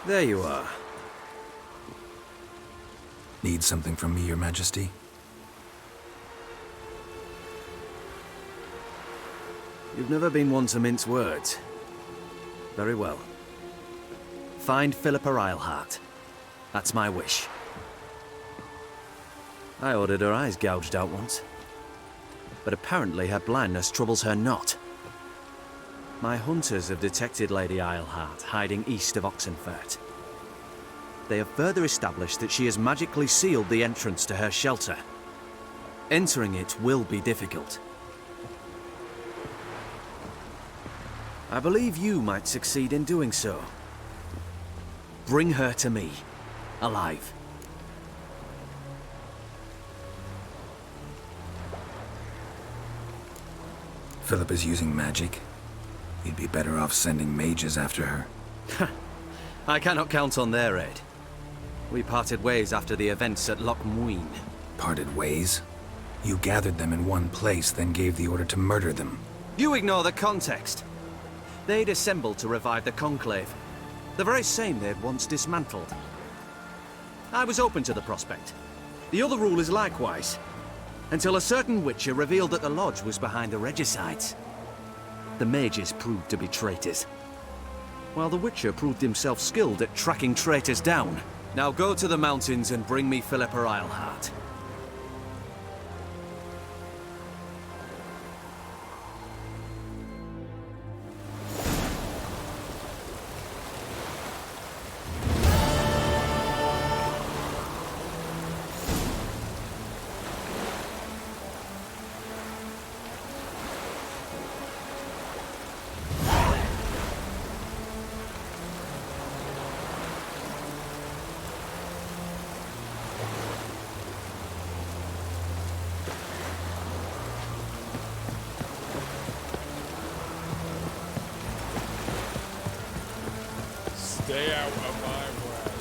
There you are. Need something from me, Your Majesty? You've never been one to mince words. Very well. Find Philippa Eilhart. That's my wish. I ordered her eyes gouged out once. But apparently her blindness troubles her not. My hunters have detected Lady Eilhart hiding east of Oxenfurt. They have further established that she has magically sealed the entrance to her shelter. Entering it will be difficult. I believe you might succeed in doing so. Bring her to me, alive. Philip is using magic. You'd be better off sending mages after her. I cannot count on their aid. We parted ways after the events at Loch Muin. Parted ways? You gathered them in one place, then gave the order to murder them. You ignore the context. They'd assembled to revive the Conclave. The very same they'd once dismantled. I was open to the prospect. The other rulers likewise. Until a certain Witcher revealed that the Lodge was behind the regicides. The mages proved to be traitors, while the Witcher proved himself skilled at tracking traitors down. Now go to the mountains and bring me Philippa Eilhart. Stay out of my way.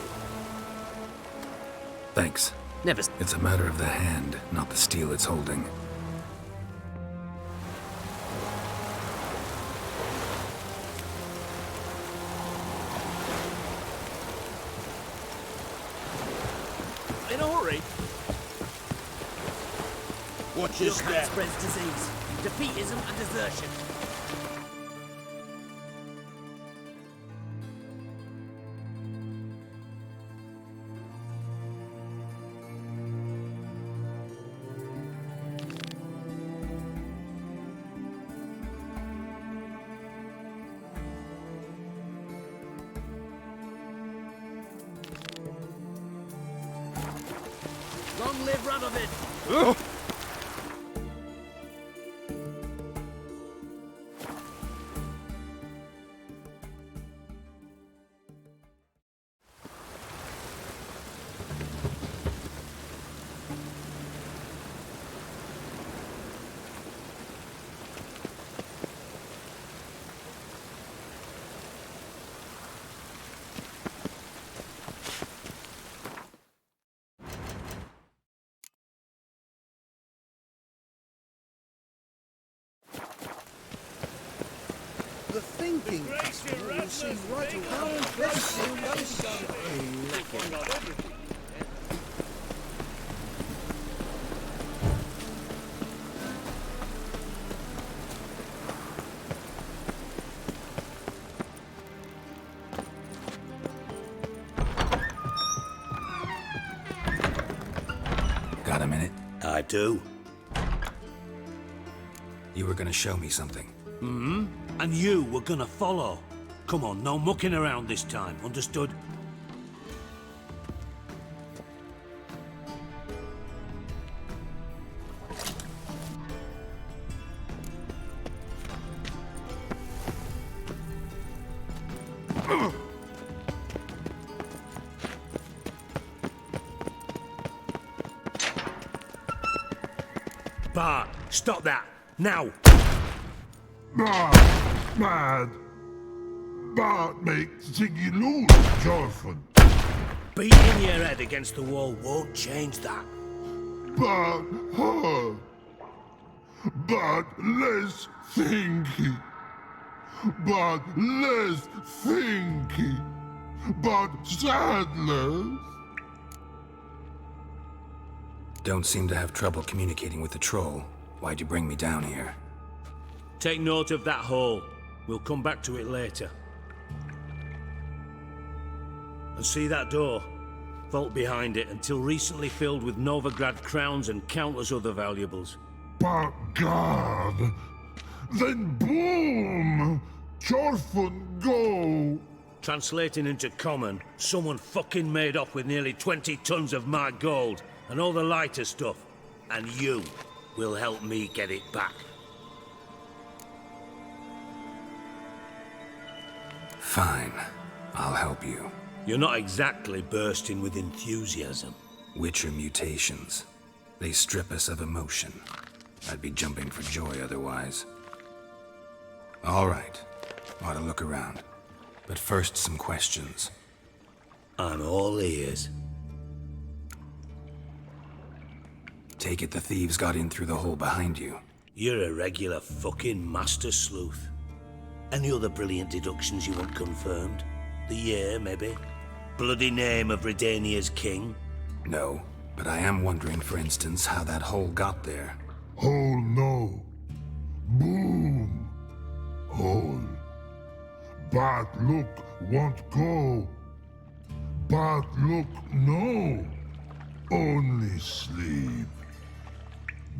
Thanks. Never. It's a matter of the hand, not the steel it's holding. In a hurry. Watch your Your hand step. spreads disease, defeatism and desertion. Long live Radovid! The thinking customer will see right away. Got a minute? I do. You were gonna show me something. And you were gonna follow. Come on, no mucking around this time, understood? Bart, stop that, now! Mad. Bart makes Ziggy lose, Jorfin. Beating your head against the wall won't change that. But her. But less thinky. But less thinky. but sadness. Don't seem to have trouble communicating with the troll. Why'd you bring me down here? Take note of that hole. We'll come back to it later. And see that door? Vault behind it, until recently filled with Novigrad crowns and countless other valuables. But God, then boom! Chorfun go! Translating into common, someone fucking made off with nearly 20 tons of my gold, and all the lighter stuff. And you will help me get it back. Fine. I'll help you. You're not exactly bursting with enthusiasm. Witcher mutations. They strip us of emotion. I'd be jumping for joy otherwise. All right. Ought to look around. But first, some questions. I'm all ears. Take it the thieves got in through the hole behind you. You're a regular fucking master sleuth. Any other brilliant deductions you want confirmed? The year, maybe? Bloody name of Redania's king? No, but I am wondering, for instance, how that hole got there. Hole no. Boom. Hole. But look won't go. But look no. Only sleep.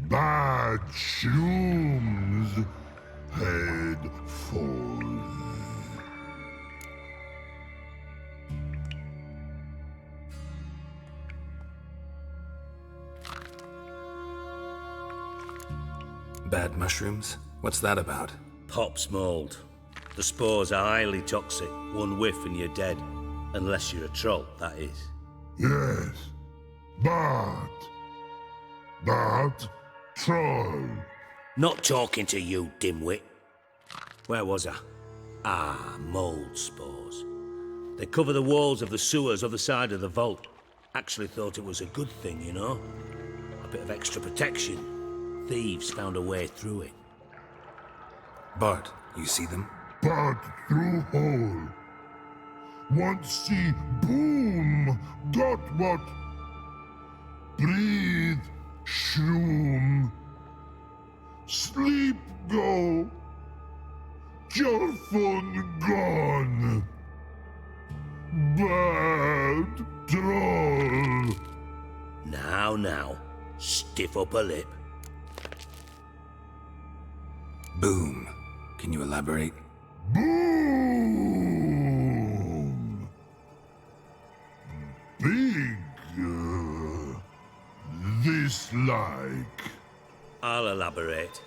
Bad shrooms. Head falls. Bad mushrooms? What's that about? Pops mold. The spores are highly toxic. One whiff and you're dead. Unless you're a troll, that is. Yes. But troll. Not talking to you, dimwit. Where was I? Ah, mold spores. They cover the walls of the sewers other side of the vault. Actually thought it was a good thing, you know? A bit of extra protection. Thieves found a way through it. Bart, you see them? But through hole. Once see boom. Got what? Breathe. Shroom. Sleep go. Your phone gone. Bad troll. Now, stiff upper lip. Boom. Can you elaborate? Boom. Big. This like. I'll elaborate.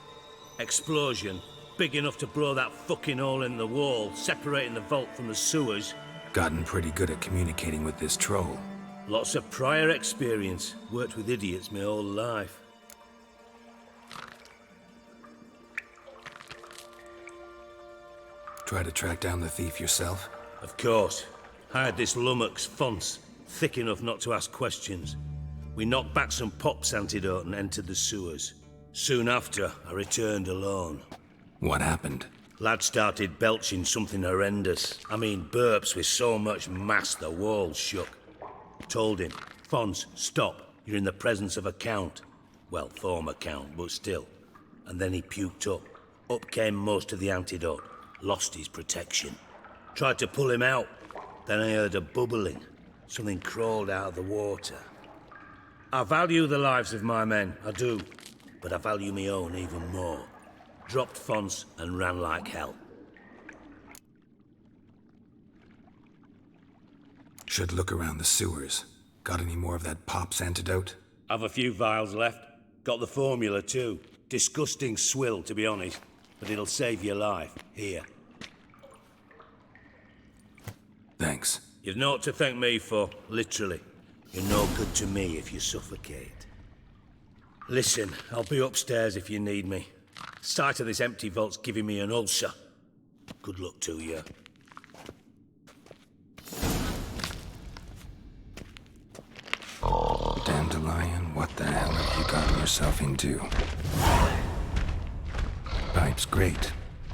Explosion. Big enough to blow that fucking hole in the wall, separating the vault from the sewers. Gotten pretty good at communicating with this troll. Lots of prior experience. Worked with idiots my whole life. Try to track down the thief yourself? Of course. Hired this lummox, Fons. Thick enough not to ask questions. We knocked back some Pop's antidote and entered the sewers. Soon after, I returned alone. What happened? Lad started belching something horrendous. I mean, burps with so much mass the walls shook. Told him, Fons, stop. You're in the presence of a count. Well, former count, but still. And then he puked up. Up came most of the antidote. Lost his protection. Tried to pull him out. Then I heard a bubbling. Something crawled out of the water. I value the lives of my men, I do. But I value my own even more. Dropped Fons and ran like hell. Should look around the sewers. Got any more of that Pop's antidote? I've a few vials left. Got the formula too. Disgusting swill, to be honest. But it'll save your life. Here. Thanks. You've naught to thank me for, literally. You're no good to me if you suffocate. Listen, I'll be upstairs if you need me. Sight of this empty vault's giving me an ulcer. Good luck to you. Dandelion, what the hell have you gotten yourself into? Pipe's great.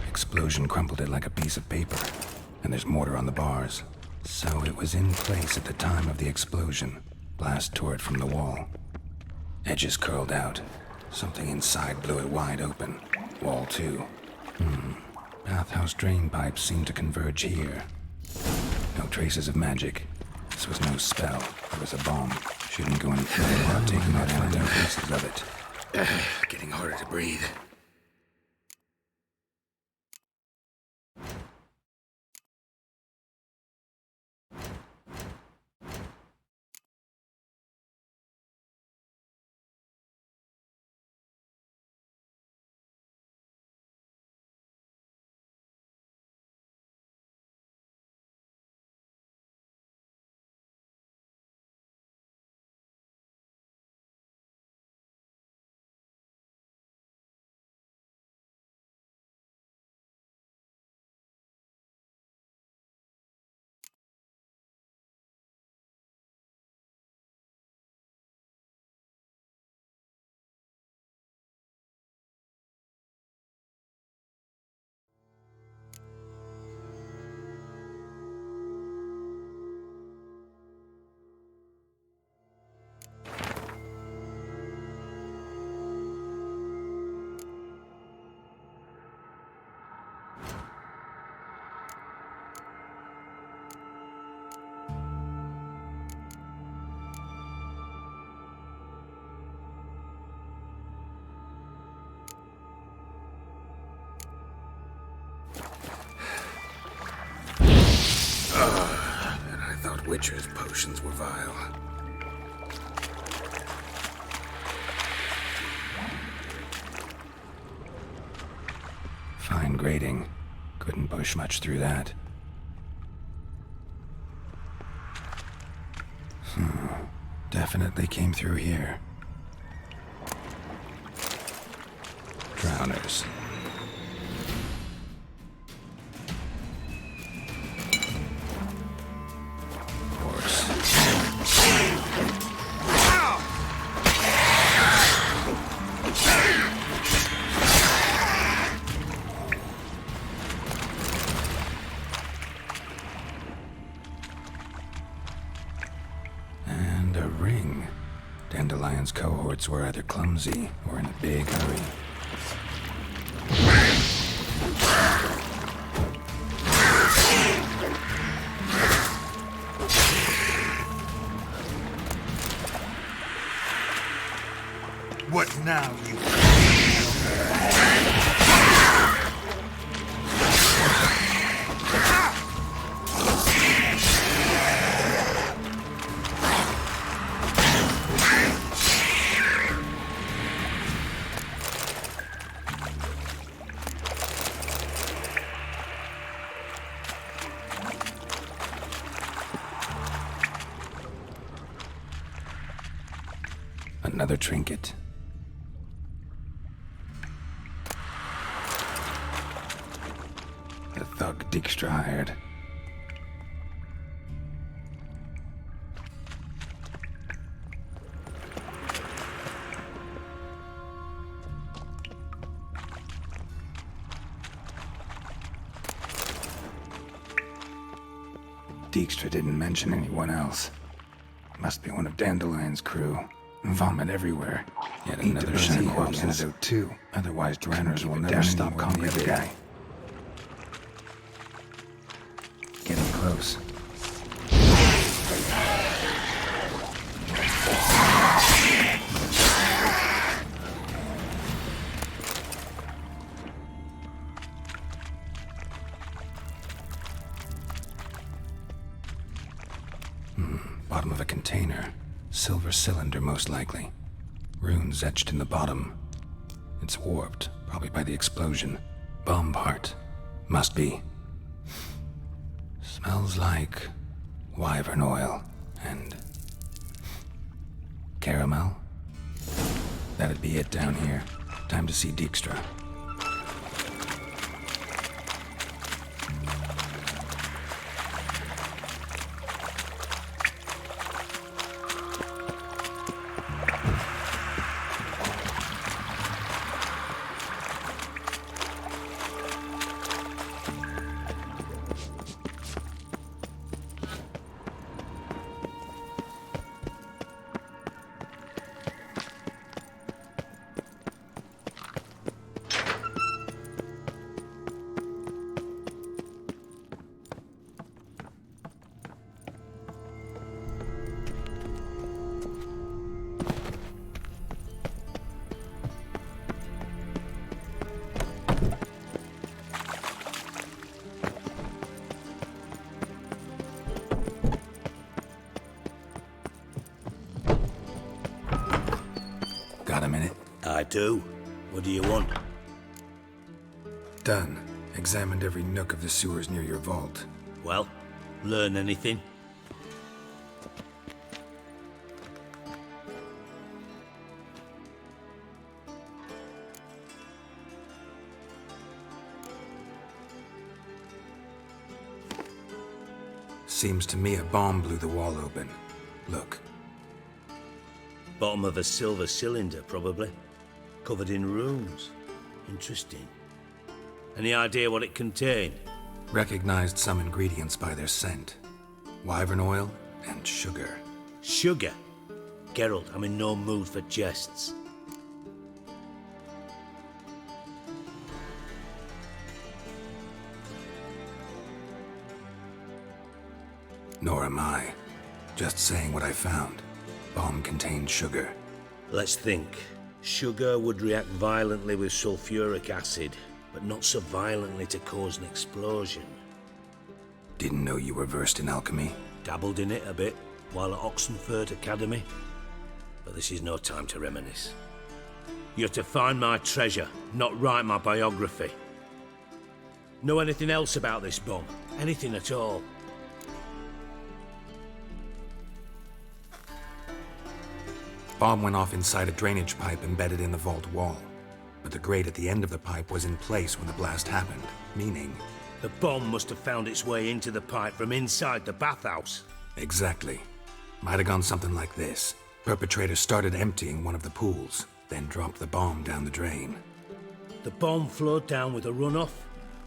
Explosion crumpled it like a piece of paper. And there's mortar on the bars. So it was in place at the time of the explosion. Blast tore it from the wall. Edges curled out. Something inside blew it wide open. Wall too. Bathhouse drain pipes seemed to converge here. No traces of magic. This was no spell. It was a bomb. Shouldn't go any further without taking out antidote pieces of it. Getting harder to breathe. And I thought Witcher's potions were vile. Fine grating. Couldn't push much through that. Definitely came through here. Drowners. Dandelion's cohorts were either clumsy or in a big hurry. What now, you? Another trinket. The thug Dijkstra hired. Dijkstra didn't mention anyone else. Must be one of Dandelion's crew. Vomit everywhere. Yet another shiny antidote too. Otherwise, Dranners will never stop calling the other guy. Getting close. Bottom of a container. Silver cylinder, most likely. Runes etched in the bottom. It's warped, probably by the explosion. Bomb part. Must be. Smells like wyvern oil and caramel. That'd be it down here. Time to see Dijkstra. do. What do you want? Done. Examined every nook of the sewers near your vault. Well, learn anything? Seems to me a bomb blew the wall open. Look. Bottom of a silver cylinder, probably. Covered in runes. Interesting. Any idea what it contained? Recognized some ingredients by their scent. Wyvern oil and sugar. Sugar? Geralt, I'm in no mood for jests. Nor am I. Just saying what I found. Bomb contained sugar. Let's think. Sugar would react violently with sulfuric acid, but not so violently to cause an explosion. Didn't know you were versed in alchemy. Dabbled in it a bit while at Oxenford Academy. But this is no time to reminisce. You're to find my treasure, not write my biography. Know anything else about this bomb? Anything at all? Bomb went off inside a drainage pipe embedded in the vault wall. But the grate at the end of the pipe was in place when the blast happened, meaning... The bomb must have found its way into the pipe from inside the bathhouse. Exactly. Might have gone something like this. Perpetrator started emptying one of the pools, then dropped the bomb down the drain. The bomb flowed down with a runoff,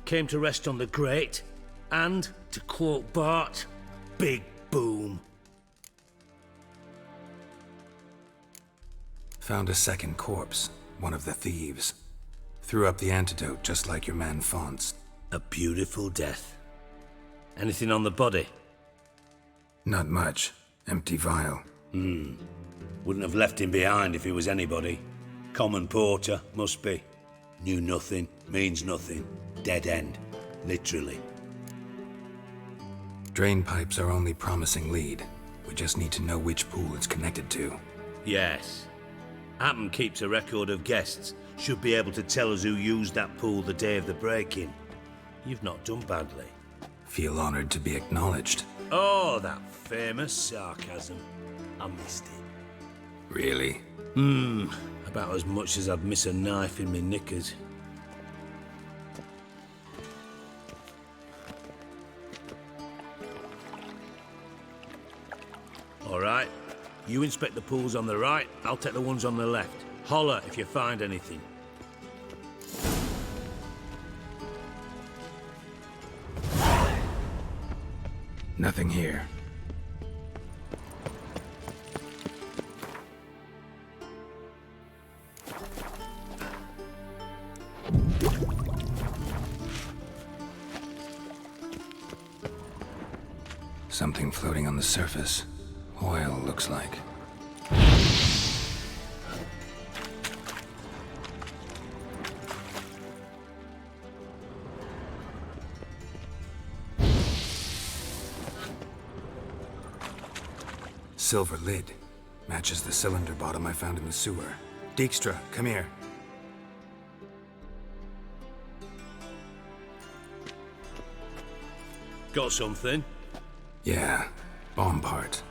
came to rest on the grate, and, to quote Bart, big boom. Found a second corpse, one of the thieves. Threw up the antidote just like your man Fonz. A beautiful death. Anything on the body? Not much. Empty vial. Wouldn't have left him behind if he was anybody. Common porter, must be. Knew nothing, means nothing. Dead end. Literally. Drain pipes are only promising lead. We just need to know which pool it's connected to. Yes. Hammond keeps a record of guests. Should be able to tell us who used that pool the day of the break-in. You've not done badly. Feel honored to be acknowledged. Oh, that famous sarcasm. I missed it. Really? About as much as I'd miss a knife in me knickers. All right. You inspect the pools on the right, I'll take the ones on the left. Holler if you find anything. Nothing here. Something floating on the surface. Oil, looks like. Silver lid. Matches the cylinder bottom I found in the sewer. Dijkstra, come here. Got something? Yeah, bomb part.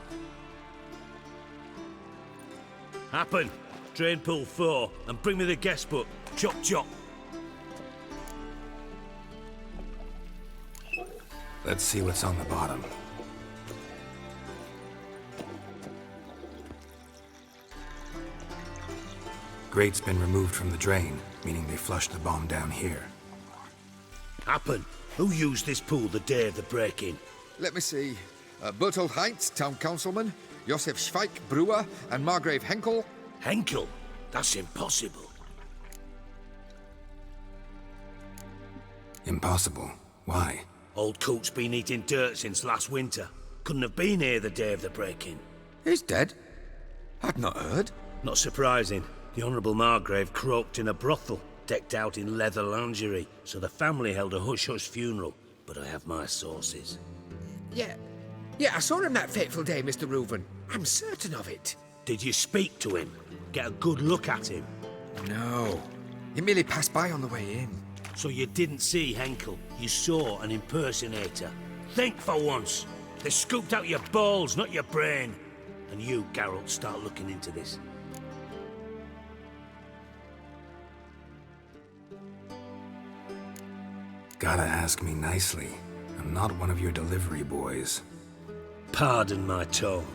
Happen. Drain pool 4, and bring me the guest book. Chop chop. Let's see what's on the bottom. Grate's been removed from the drain, meaning they flushed the bomb down here. Happen. Who used this pool the day of the break-in? Let me see. Bertold Heinz, town councilman, Josef Schweik, brewer, and Margrave Henkel. Henkel? That's impossible. Impossible. Why? Old Coot's been eating dirt since last winter. Couldn't have been here the day of the break-in. He's dead? I'd not heard. Not surprising. The Honourable Margrave croaked in a brothel, decked out in leather lingerie, so the family held a hush-hush funeral. But I have my sources. Yeah, I saw him that fateful day, Mr. Reuven. I'm certain of it. Did you speak to him? Get a good look at him? No. He merely passed by on the way in. So you didn't see Henkel. You saw an impersonator. Think for once. They scooped out your balls, not your brain. And you, Geralt, start looking into this. Gotta ask me nicely. I'm not one of your delivery boys. Pardon my tone.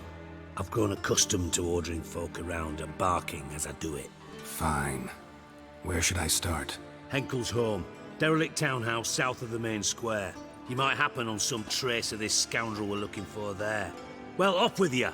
I've grown accustomed to ordering folk around and barking as I do it. Fine. Where should I start? Henkel's home. Derelict townhouse south of the main square. You might happen on some trace of this scoundrel we're looking for there. Well, off with you!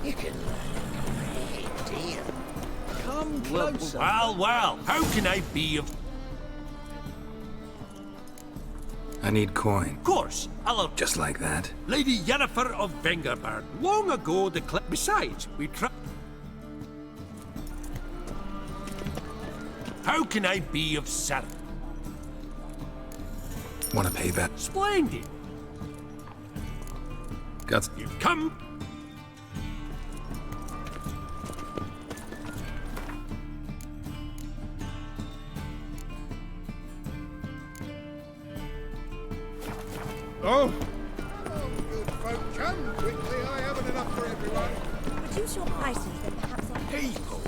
You can learn a great deal. Come closer. Well, how can I be of... I need coin. Of course, I'll... Just like that? Lady Yennefer of Vengerberg. Long ago, the clip... Besides, we try... How can I be of service? Wanna pay that? Splendid. Got... You've come... Oh! Good folk, come quickly. I haven't enough for everyone. Reduce your prices, then perhaps I... People.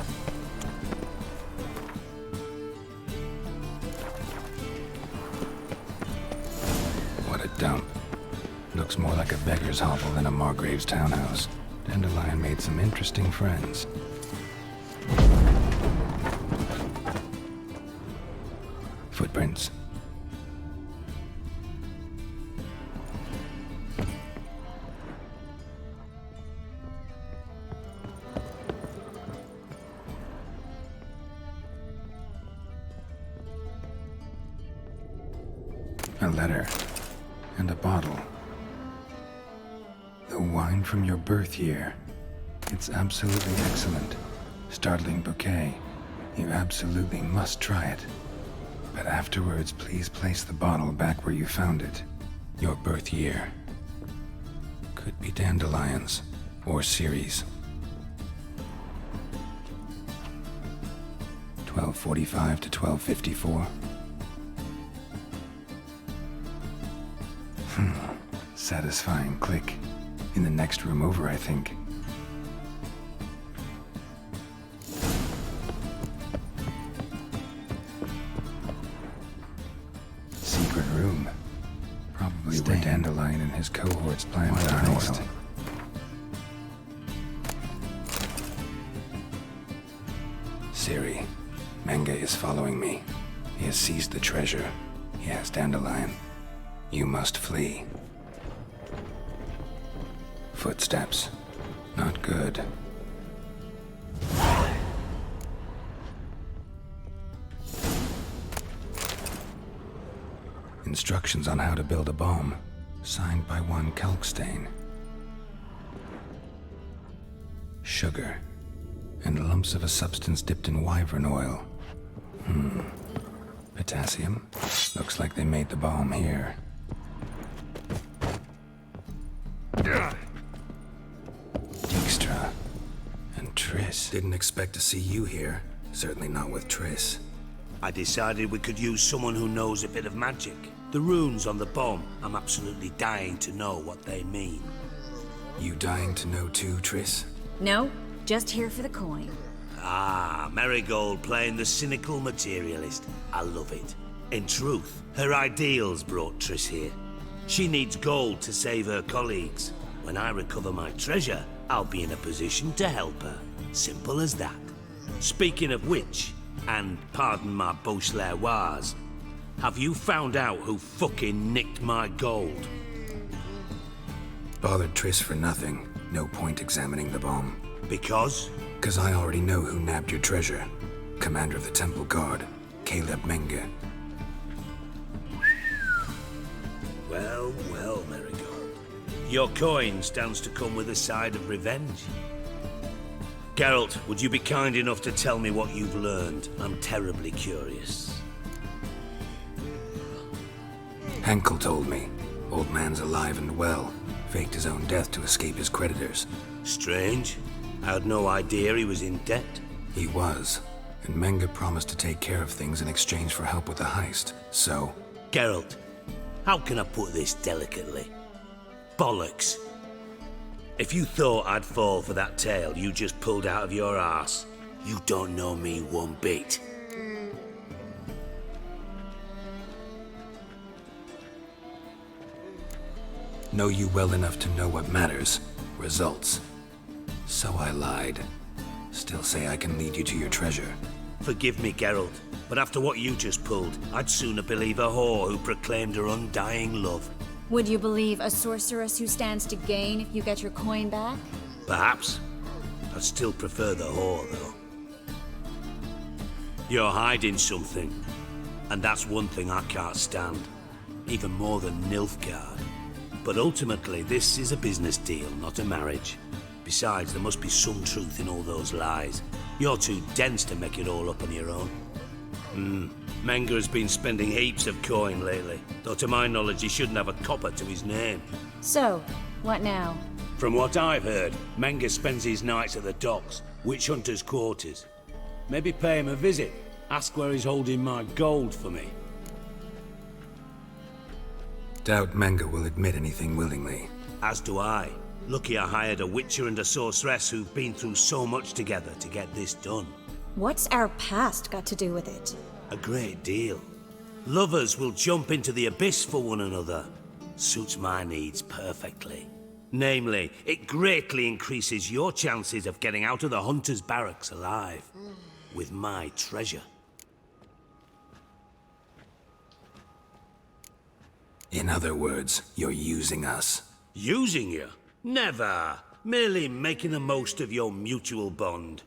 What a dump. Looks more like a beggar's hovel than a Margrave's townhouse. Dandelion made some interesting friends. Footprints. A letter. And a bottle. The wine from your birth year. It's absolutely excellent. Startling bouquet. You absolutely must try it. But afterwards, please place the bottle back where you found it. Your birth year. Could be dandelions. Or Ceres. 1245 to 1254. Satisfying click. In the next room over, I think. Secret room. Probably where Dandelion and his cohorts plan to heist. Ciri, Menge is following me. He has seized the treasure. He has Dandelion. You must flee. Footsteps. Not good. Instructions on how to build a bomb. Signed by one Kalkstain. Sugar. And lumps of a substance dipped in wyvern oil. Potassium. Looks like they made the bomb here. Dijkstra. And Triss. Didn't expect to see you here. Certainly not with Triss. I decided we could use someone who knows a bit of magic. The runes on the bomb, I'm absolutely dying to know what they mean. You dying to know too, Triss? No, just here for the coin. Ah, Marigold playing the cynical materialist. I love it. In truth, her ideals brought Triss here. She needs gold to save her colleagues. When I recover my treasure, I'll be in a position to help her. Simple as that. Speaking of which, and pardon my Beauclervoise, have you found out who fucking nicked my gold? Bothered Triss for nothing. No point examining the bomb. Because? 'Cause I already know who nabbed your treasure. Commander of the Temple Guard, Caleb Menge. Well, well, Marigold. Your coin stands to come with a side of revenge. Geralt, would you be kind enough to tell me what you've learned? I'm terribly curious. Henkel told me. Old man's alive and well. Faked his own death to escape his creditors. Strange. I had no idea he was in debt. He was. And Menge promised to take care of things in exchange for help with the heist. So... Geralt, how can I put this delicately? Bollocks. If you thought I'd fall for that tale you just pulled out of your arse, you don't know me one bit. Know you well enough to know what matters. Results. So I lied. Still say I can lead you to your treasure. Forgive me, Geralt, but after what you just pulled, I'd sooner believe a whore who proclaimed her undying love. Would you believe a sorceress who stands to gain if you get your coin back? Perhaps. I'd still prefer the whore, though. You're hiding something, and that's one thing I can't stand. Even more than Nilfgaard. But ultimately, this is a business deal, not a marriage. Besides, there must be some truth in all those lies. You're too dense to make it all up on your own. Menge has been spending heaps of coin lately, though to my knowledge he shouldn't have a copper to his name. So, what now? From what I've heard, Menge spends his nights at the docks, witch hunters' quarters. Maybe pay him a visit, ask where he's holding my gold for me. Doubt Menge will admit anything willingly. As do I. Lucky I hired a witcher and a sorceress who've been through so much together to get this done. What's our past got to do with it? A great deal. Lovers will jump into the abyss for one another. Suits my needs perfectly. Namely, it greatly increases your chances of getting out of the hunter's barracks alive. With my treasure. In other words, you're using us. Using you? Never. Merely making the most of your mutual bond.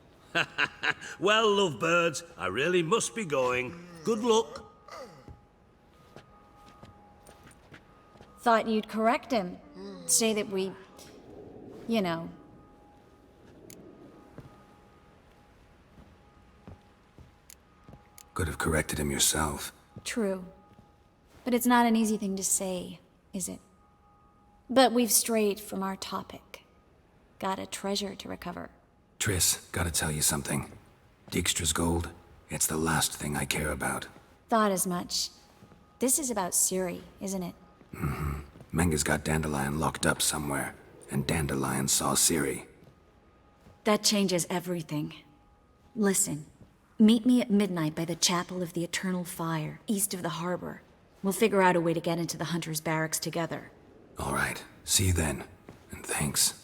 Well, lovebirds, I really must be going. Good luck. Thought you'd correct him. Say that we... you know. Could have corrected him yourself. True. But it's not an easy thing to say, is it? But we've strayed from our topic. Got a treasure to recover. Triss, gotta tell you something. Dijkstra's gold, it's the last thing I care about. Thought as much. This is about Ciri, isn't it? Menge's got Dandelion locked up somewhere, and Dandelion saw Ciri. That changes everything. Listen, meet me at midnight by the Chapel of the Eternal Fire, east of the harbor. We'll figure out a way to get into the Hunter's barracks together. All right, see you then, and thanks.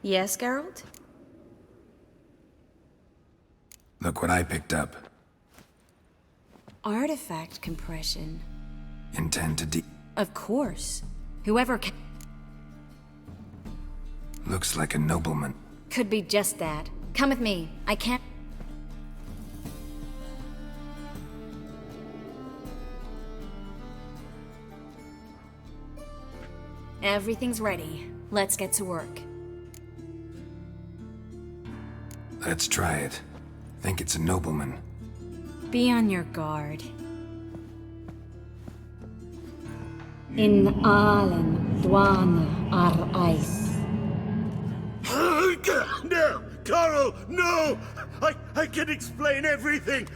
Yes, Geralt? Look what I picked up. Artifact compression. Intend to Of course. Whoever Looks like a nobleman. Could be just that. Come with me. I can't... Everything's ready. Let's get to work. Let's try it. Think it's a nobleman. Be on your guard. In Allen Dwan ar Ice. No! Carl, no! I can explain everything!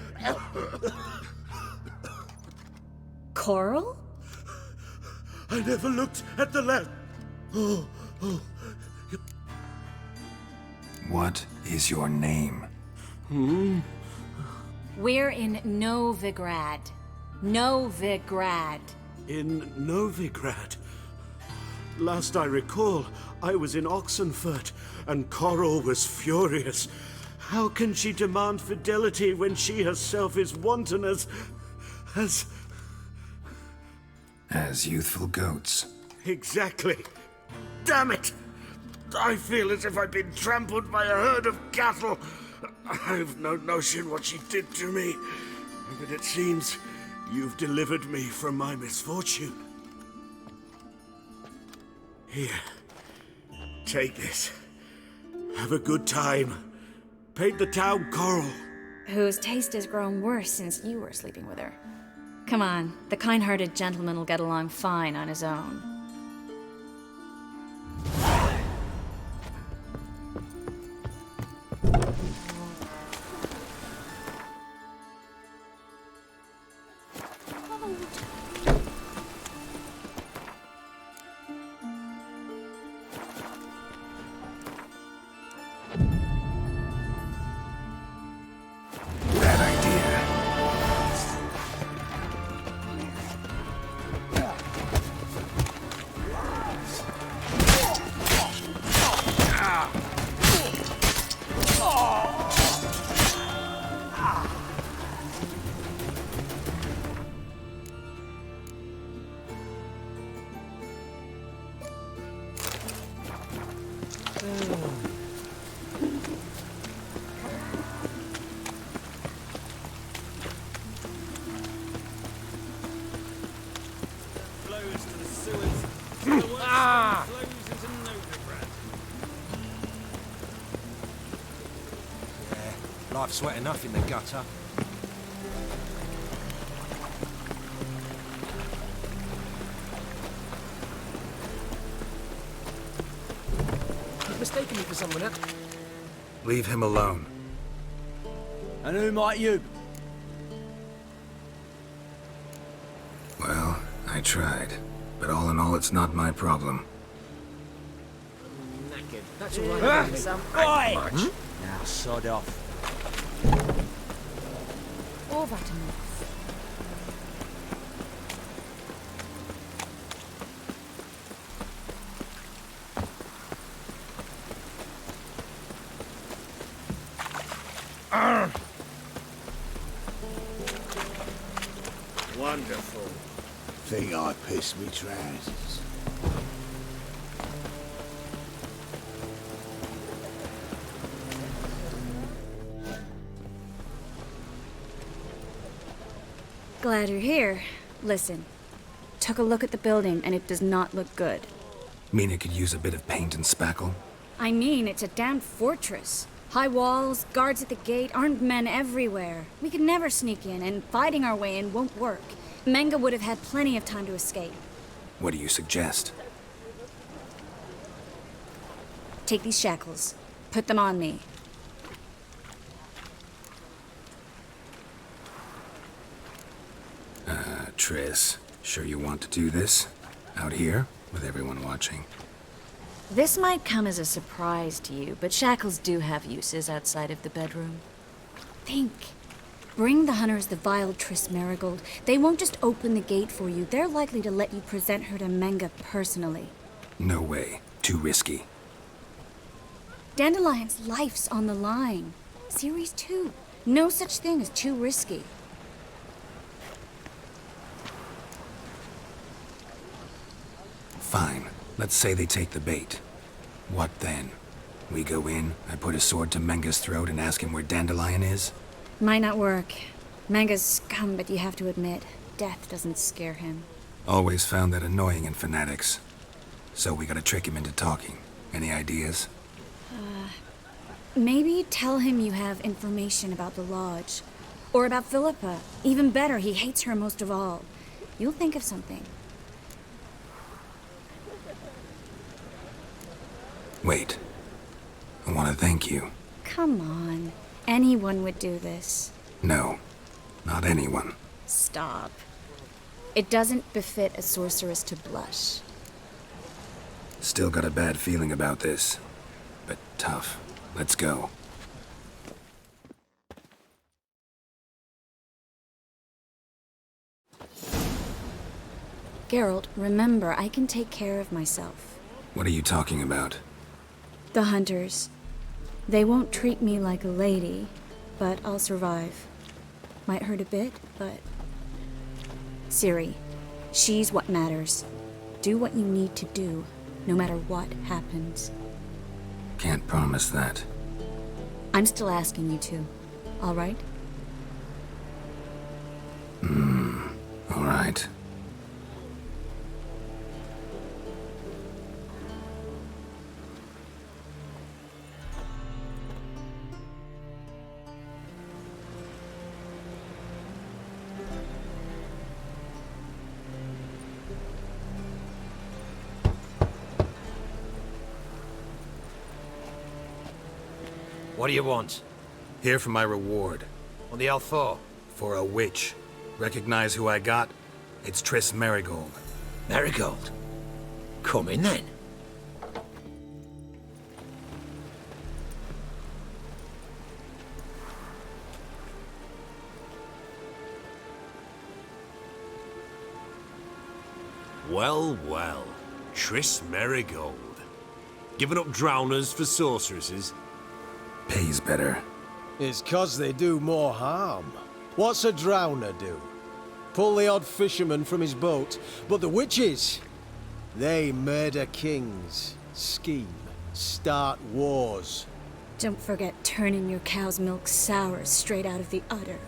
Coral? I never looked at the land. What is your name? We're in Novigrad. Novigrad. In Novigrad. Last I recall, I was in Oxenfurt, and Coral was furious. How can she demand fidelity when she herself is wanton as... As youthful goats. Exactly. Damn it! I feel as if I've been trampled by a herd of cattle. I've no notion what she did to me, but it seems you've delivered me from my misfortune. Here, take this. Have a good time. Paint the town Coral. Whose taste has grown worse since you were sleeping with her. Come on, the kind-hearted gentleman will get along fine on his own. Life's wet enough in the gutter. You've mistaken me for someone else. Leave him alone. And who might you? Well, I tried. But all in all, it's not my problem. Knackered. That's all right. Some much. Now sod off. Wonderful. Think I pissed me trousers. Glad you're here. Listen, took a look at the building and it does not look good. Mean it could use a bit of paint and spackle? I mean, it's a damn fortress. High walls, guards at the gate, armed men everywhere. We could never sneak in, and fighting our way in won't work. Menga would have had plenty of time to escape. What do you suggest? Take these shackles. Put them on me. Triss, sure you want to do this? Out here, with everyone watching? This might come as a surprise to you, but shackles do have uses outside of the bedroom. Think. Bring the hunters the vile Triss Marigold. They won't just open the gate for you. They're likely to let you present her to Menga personally. No way. Too risky. Dandelion's life's on the line. Series 2. No such thing as too risky. Fine. Let's say they take the bait. What then? We go in, I put a sword to Menga's throat and ask him where Dandelion is? Might not work. Menga's scum, but you have to admit, death doesn't scare him. Always found that annoying in fanatics. So we gotta trick him into talking. Any ideas? Maybe tell him you have information about the Lodge. Or about Philippa. Even better, he hates her most of all. You'll think of something. Wait. I want to thank you. Come on. Anyone would do this. No. Not anyone. Stop. It doesn't befit a sorceress to blush. Still got a bad feeling about this. But tough. Let's go. Geralt, remember, I can take care of myself. What are you talking about? The hunters. They won't treat me like a lady, but I'll survive. Might hurt a bit, but... Ciri, she's what matters. Do what you need to do, no matter what happens. Can't promise that. I'm still asking you to, all right? All right. What do you want? Here for my reward. On the L4? For a witch. Recognize who I got? It's Triss Merigold. Merigold? Come in then. Well, well. Triss Merigold. Giving up drowners for sorceresses? Pays better. It's 'cause they do more harm. What's a drowner do? Pull the odd fisherman from his boat. But the witches, they murder kings, scheme, start wars. Don't forget turning your cow's milk sour straight out of the udder.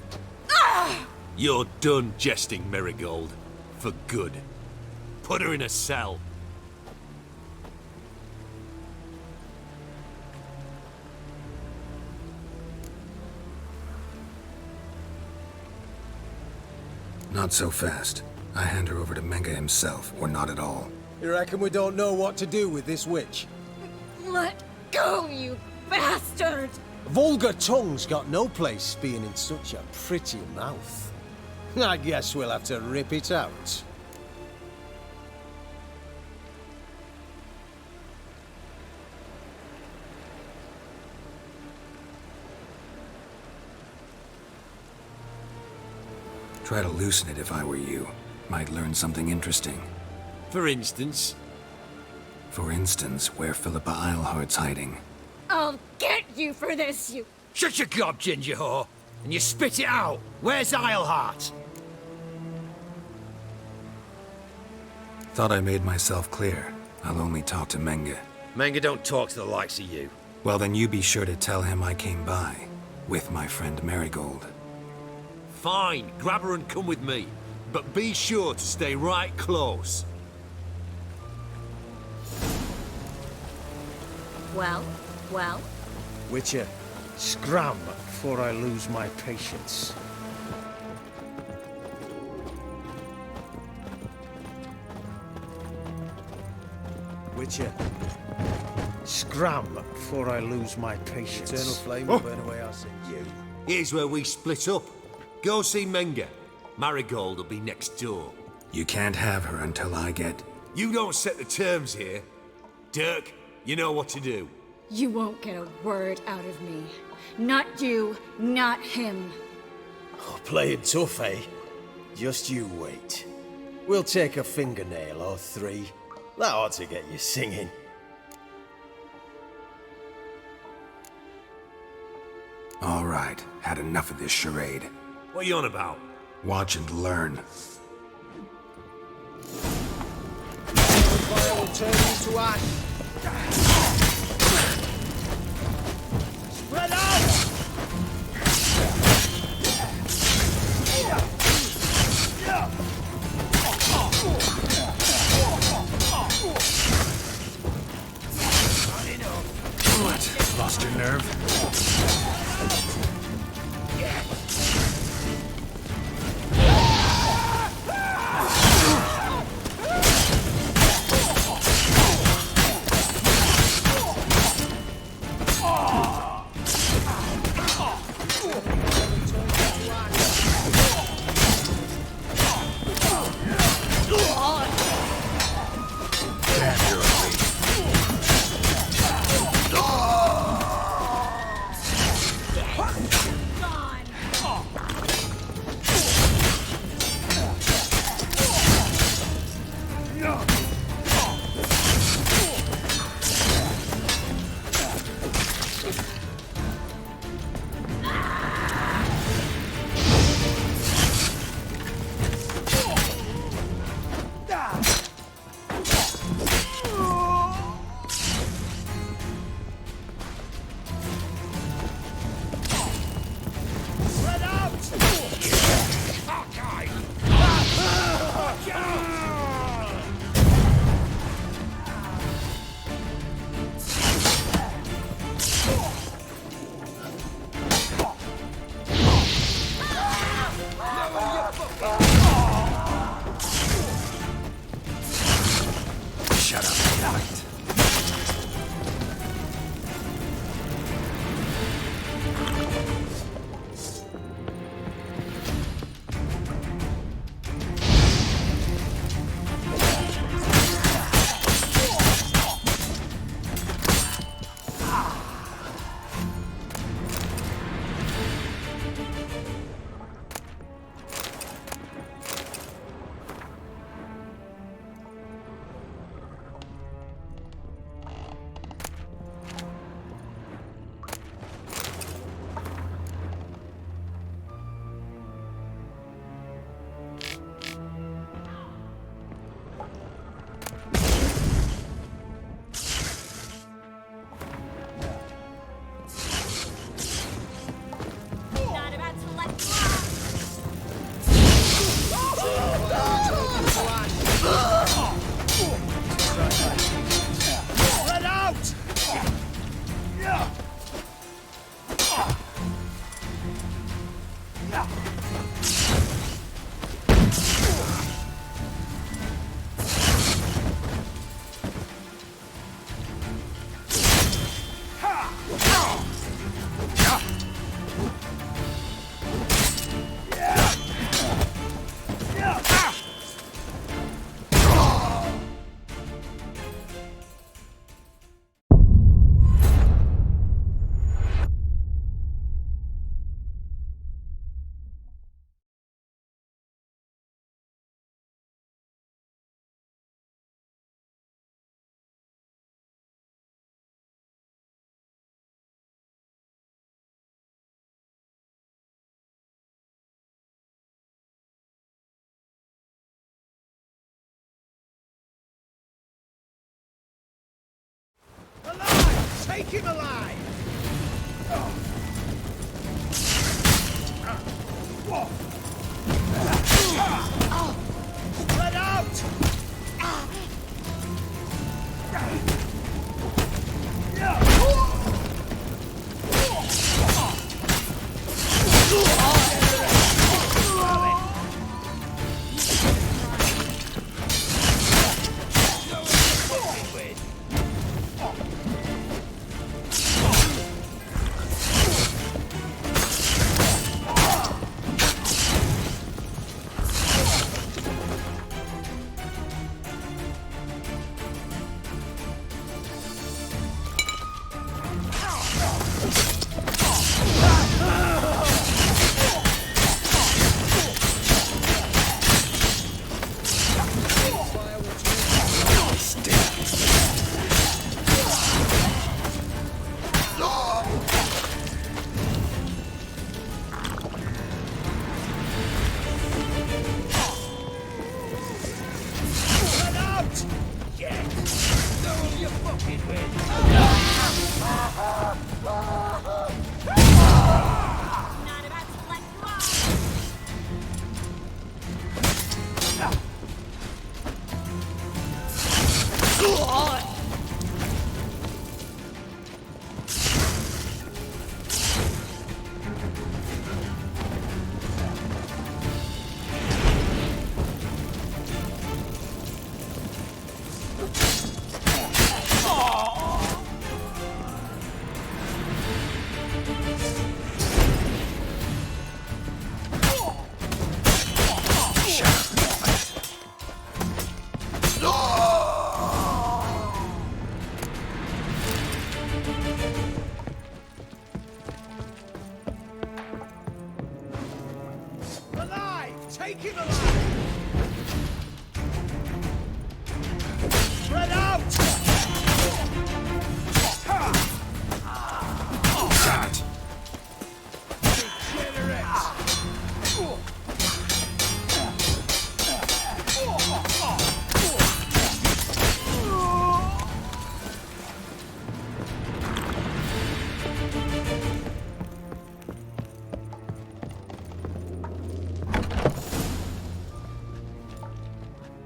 You're done jesting, Merigold. For good. Put her in a cell. Not so fast. I hand her over to Menga himself, or not at all. You reckon we don't know what to do with this witch? Let go, you bastard! Vulgar tongue's got no place being in such a pretty mouth. I guess we'll have to rip it out. Try to loosen it if I were you. Might learn something interesting. For instance? For instance, where Philippa Eilhart's hiding. I'll get you for this, you... Shut your gob, ginger whore, and you spit it out. Where's Eilhart? Thought I made myself clear. I'll only talk to Menga. Menga don't talk to the likes of you. Well, then you be sure to tell him I came by. With my friend Merigold. Fine, grab her and come with me. But be sure to stay right close. Well? Witcher, scram before I lose my patience. Witcher, scram before I lose my patience. Eternal flame will burn away our sins. Here's where we split up. Go see Menga. Marigold will be next door. You can't have her until I get... You don't set the terms here. Dirk, you know what to do. You won't get a word out of me. Not you, not him. Oh, playing tough, eh? Just you wait. We'll take a fingernail or three. That ought to get you singing. All right, had enough of this charade. What are you on about? Watch and learn. Fire will turn you to ash. Spread out! What? Lost your nerve? Take him alive! Spread out! Take him alive! Spread out! Shot!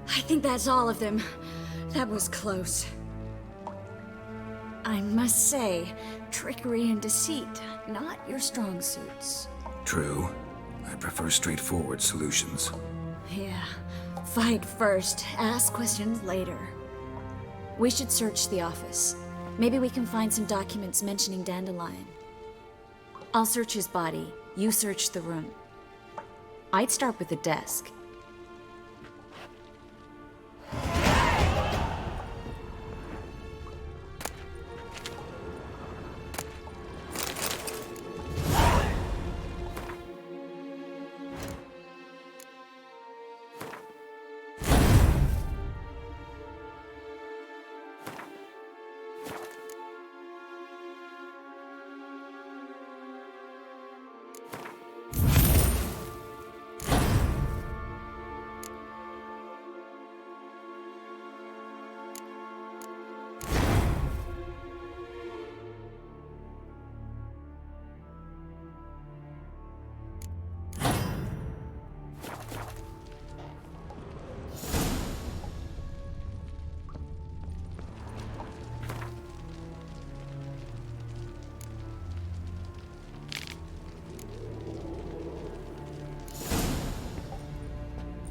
I think that's all of them. That was close. I must say, trickery and deceit, not your strong suits. True. I prefer straightforward solutions. Yeah. Fight first, ask questions later. We should search the office. Maybe we can find some documents mentioning Dandelion. I'll search his body, you search the room. I'd start with the desk.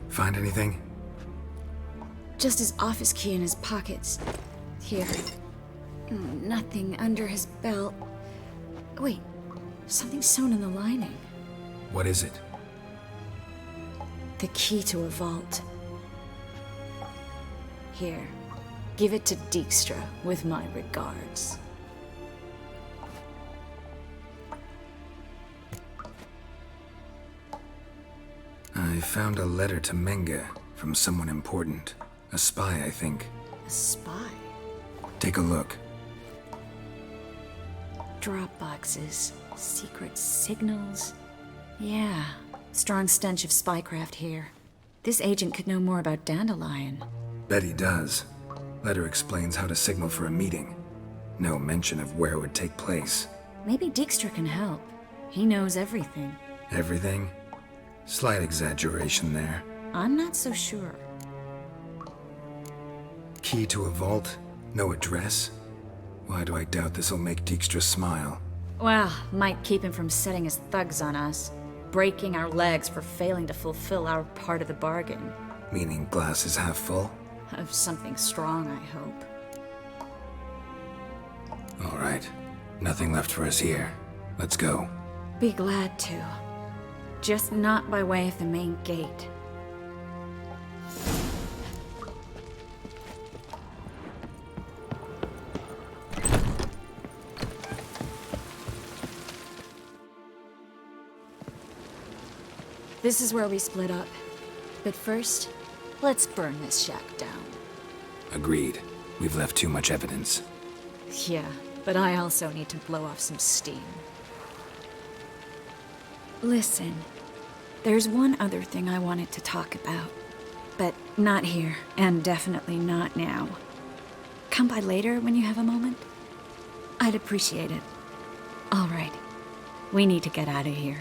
Find anything? Just his office key in his pockets. Here. Nothing under his belt. Wait, something sewn in the lining. What is it? The key to a vault. Here, give it to Dijkstra with my regards. I found a letter to Menga from someone important. A spy, I think. A spy? Take a look. Drop boxes, secret signals. Yeah, strong stench of spycraft here. This agent could know more about Dandelion. Bet he does. Letter explains how to signal for a meeting. No mention of where it would take place. Maybe Dijkstra can help. He knows everything. Everything? Slight exaggeration there. I'm not so sure. Key to a vault? No address? Why do I doubt this'll make Dijkstra smile? Well, might keep him from setting his thugs on us. Breaking our legs for failing to fulfill our part of the bargain. Meaning glass is half full? Of something strong, I hope. All right. Nothing left for us here. Let's go. Be glad to. Just not by way of the main gate. This is where we split up. But first, let's burn this shack down. Agreed. We've left too much evidence. Yeah, but I also need to blow off some steam. Listen, there's one other thing I wanted to talk about. But not here, and definitely not now. Come by later when you have a moment? I'd appreciate it. All right. We need to get out of here.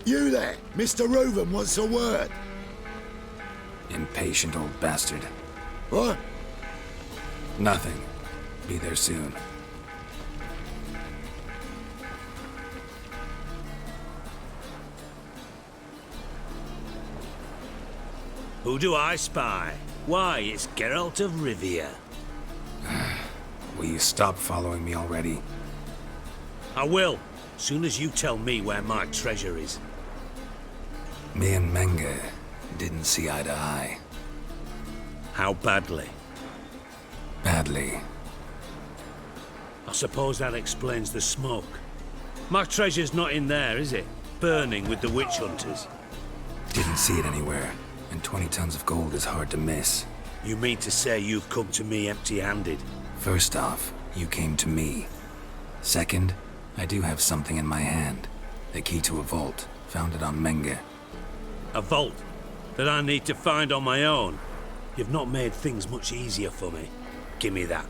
You there! Mr. Reuven wants a word. Impatient old bastard. What? Nothing. Be there soon. Who do I spy? Why, it's Geralt of Rivia. Will you stop following me already? I will, soon as you tell me where my treasure is. Me and Menge didn't see eye to eye. How badly? Badly. I suppose that explains the smoke. My treasure's not in there, is it? Burning with the witch hunters. Didn't see it anywhere, and 20 tons of gold is hard to miss. You mean to say you've come to me empty-handed? First off, you came to me. Second, I do have something in my hand. The key to a vault, found it on Menge. A vault that I need to find on my own? You've not made things much easier for me. Give me that.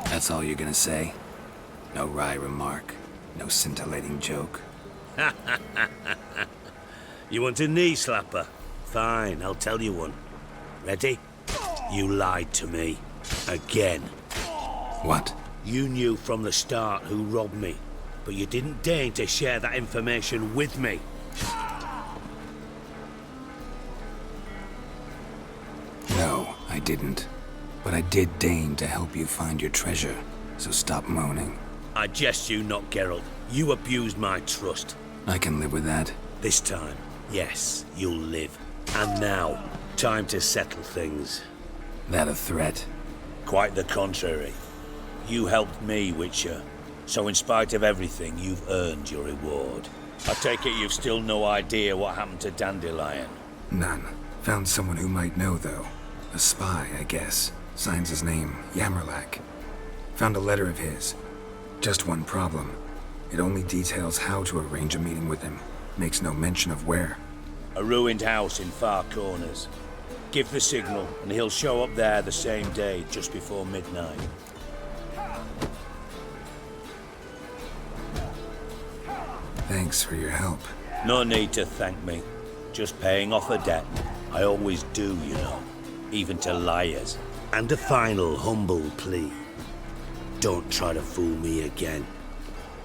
That's all you're gonna say? No wry remark, no scintillating joke? You want a knee slapper? Fine, I'll tell you one. Ready? You lied to me. Again. What? You knew from the start who robbed me, but you didn't deign to share that information with me. No, I didn't. But I did deign to help you find your treasure, so stop moaning. I jest you not, Geralt. You abused my trust. I can live with that. This time, yes, you'll live. And now, time to settle things. That a threat? Quite the contrary. You helped me, Witcher. So in spite of everything, you've earned your reward. I take it you've still no idea what happened to Dandelion? None. Found someone who might know, though. A spy, I guess. Signs his name, Yamerlak. Found a letter of his. Just one problem. It only details how to arrange a meeting with him. Makes no mention of where. A ruined house in Far Corners. Give the signal, and he'll show up there the same day, just before midnight. Thanks for your help. No need to thank me. Just paying off a debt. I always do, you know. Even to liars. And a final humble plea. Don't try to fool me again.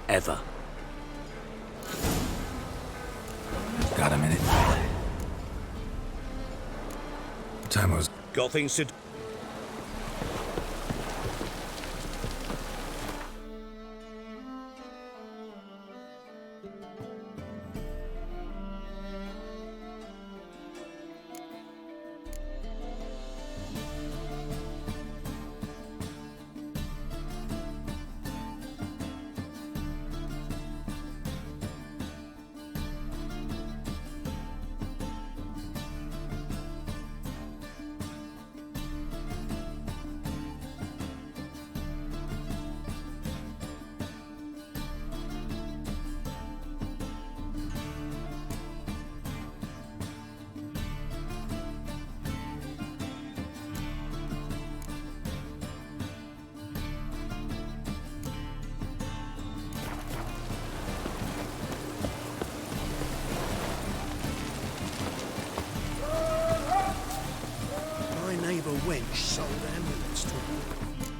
Ever. Got a minute? Time was... Got things to... wench sold amulets to a